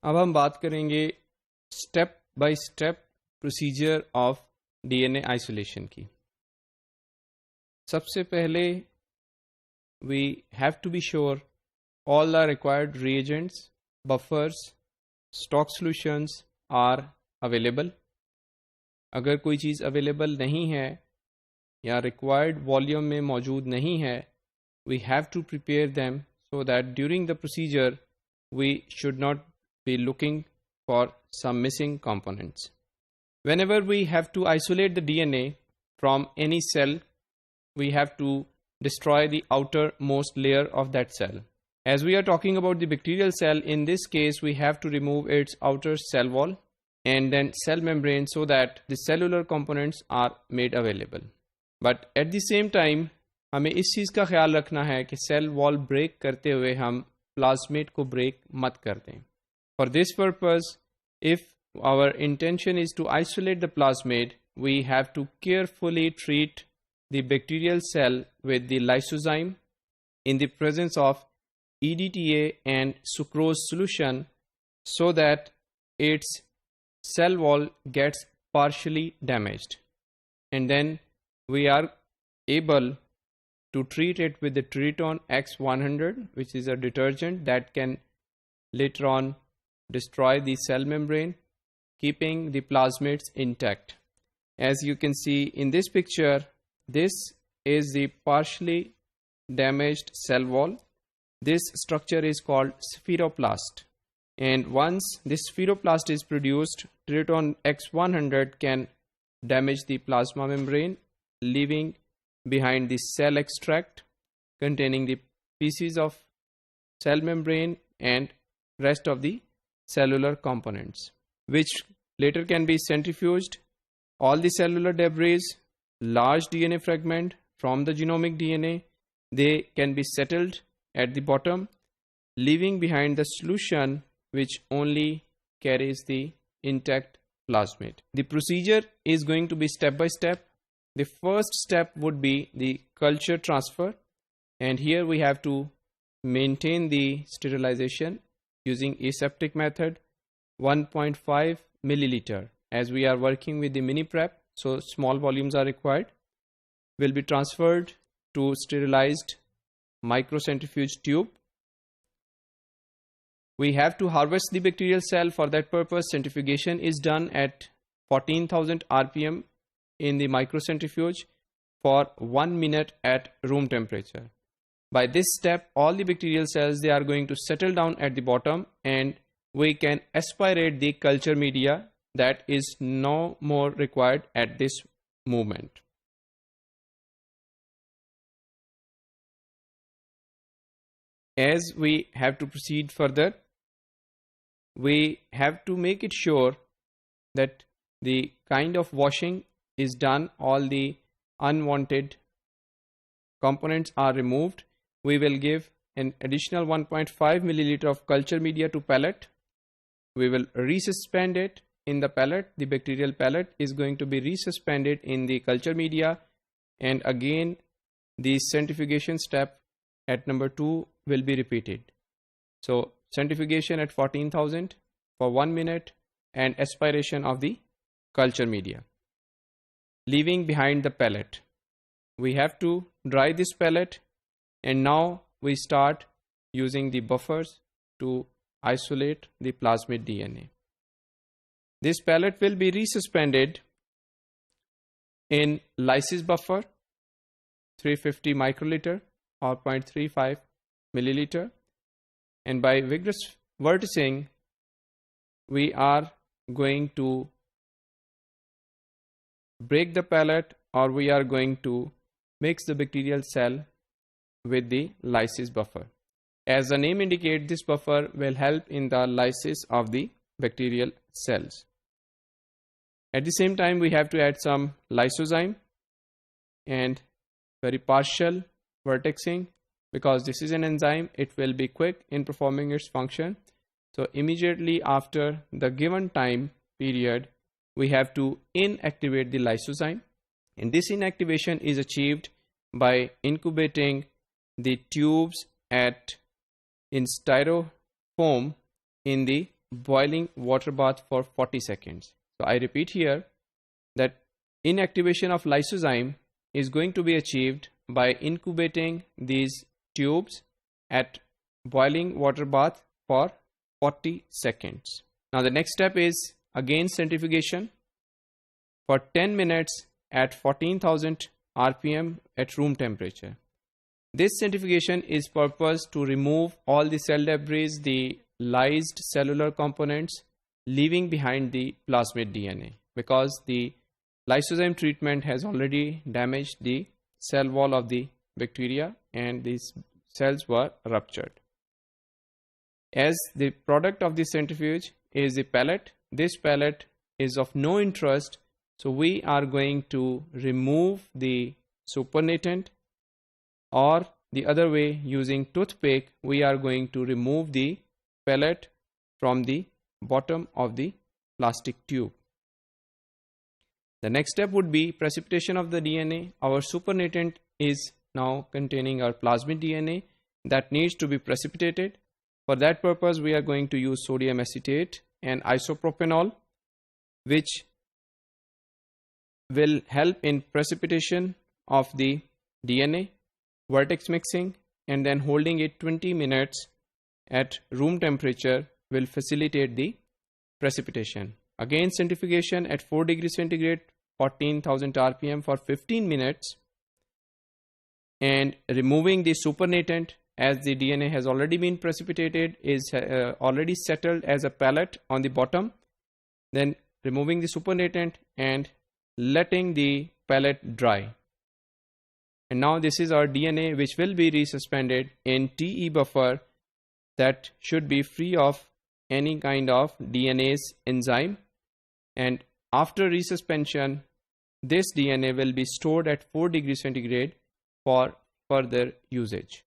अब हम बात करेंगे step by step procedure of DNA isolation की। सबसे पहले we have to be sure all the required reagents, buffers, stock solutions are available. अगर कोई चीज़ अवेलेबल नहीं है या रिक्वायर्ड वॉल्यूम में मौजूद नहीं है, we have to prepare them so that during the procedure we should not be looking for some missing components. Whenever we have to isolate the DNA from any cell, we have to destroy the outermost layer of that cell. As we are talking about the bacterial cell, in this case we have to remove its outer cell wall and then cell membrane so that the cellular components are made available. But at the same time हमें इस चीज़ का ख्याल रखना है कि cell wall break करते हुए हम प्लाज्मेट को ब्रेक मत कर दें. For this purpose, if our intention is to isolate the plasmid, we have to carefully treat the bacterial cell with the lysozyme in the presence of EDTA and sucrose solution so that its cell wall gets partially damaged, and then we are able to treat it with the Triton X100, which is a detergent that can later on destroy the cell membrane, keeping the plasmids intact. As you can see in this picture, this is the partially damaged cell wall. This structure is called spheroplast, and once this spheroplast is produced, Triton X100 can damage the plasma membrane, leaving behind the cell extract containing the pieces of cell membrane and rest of the cellular components, which later can be centrifuged. All the cellular debris, large DNA fragment from the genomic DNA, they can be settled at the bottom, leaving behind the solution which only carries the intact plasmid. The procedure is going to be step by step. The first step would be the culture transfer, and here we have to maintain the sterilization using aseptic method, 1.5 milliliter. As we are working with the mini prep, so small volumes are required, will be transferred to sterilized microcentrifuge tube. We have to harvest the bacterial cell. For that purpose, centrifugation is done at 14,000 rpm in the microcentrifuge for 1 minute at room temperature. By this step, all the bacterial cells, they are going to settle down at the bottom, and we can aspirate the culture media that is no more required at this moment. As we have to proceed further, we have to make it sure that the kind of washing is done, all the unwanted components are removed. We will give an additional 1.5 milliliter of culture media to pellet. We will resuspend it in the pellet. The bacterial pellet is going to be resuspended in the culture media, and again the centrifugation step at number 2 will be repeated. So centrifugation at 14,000 for 1 minute and aspiration of the culture media, leaving behind the pellet. We have to dry this pellet, and now we start using the buffers to isolate the plasmid DNA. This pellet will be resuspended in lysis buffer 350 microliter or 0.35 milliliter, and by vigorous verticing we are going to break the pellet, or we are going to mix the bacterial cell with the lysis buffer. As the name indicates, this buffer will help in the lysis of the bacterial cells. At the same time, we have to add some lysozyme and very partial vertexing, because this is an enzyme. It will be quick in performing its function. So immediately after the given time period, we have to inactivate the lysozyme, and this inactivation is achieved by incubating the tubes in styrofoam in the boiling water bath for 40 seconds. So I repeat here that inactivation of lysozyme is going to be achieved by incubating these tubes at boiling water bath for 40 seconds. Now the next step is again centrifugation for 10 minutes at 14,000 RPM at room temperature. This centrifugation is purposed to remove all the cell debris, the lysed cellular components, leaving behind the plasmid DNA, because the lysozyme treatment has already damaged the cell wall of the bacteria and these cells were ruptured. As the product of the centrifuge is the pellet, this pellet is of no interest, so we are going to remove the supernatant, or the other way, using toothpick we are going to remove the pellet from the bottom of the plastic tube. The next step would be precipitation of the DNA. Our supernatant is now containing our plasmid DNA that needs to be precipitated. For that purpose, we are going to use sodium acetate and isopropanol, which will help in precipitation of the DNA, vertex mixing, and then holding it 20 minutes at room temperature will facilitate the precipitation. Again, centrifugation at 4 degrees centigrade, 14,000 RPM for 15 minutes, and removing the supernatant, as the DNA has already been precipitated, is already settled as a pellet on the bottom. Then removing the supernatant and letting the pellet dry. And now this is our DNA, which will be resuspended in TE buffer that should be free of any kind of DNase enzyme. And after resuspension, this DNA will be stored at 4 degrees centigrade for further usage.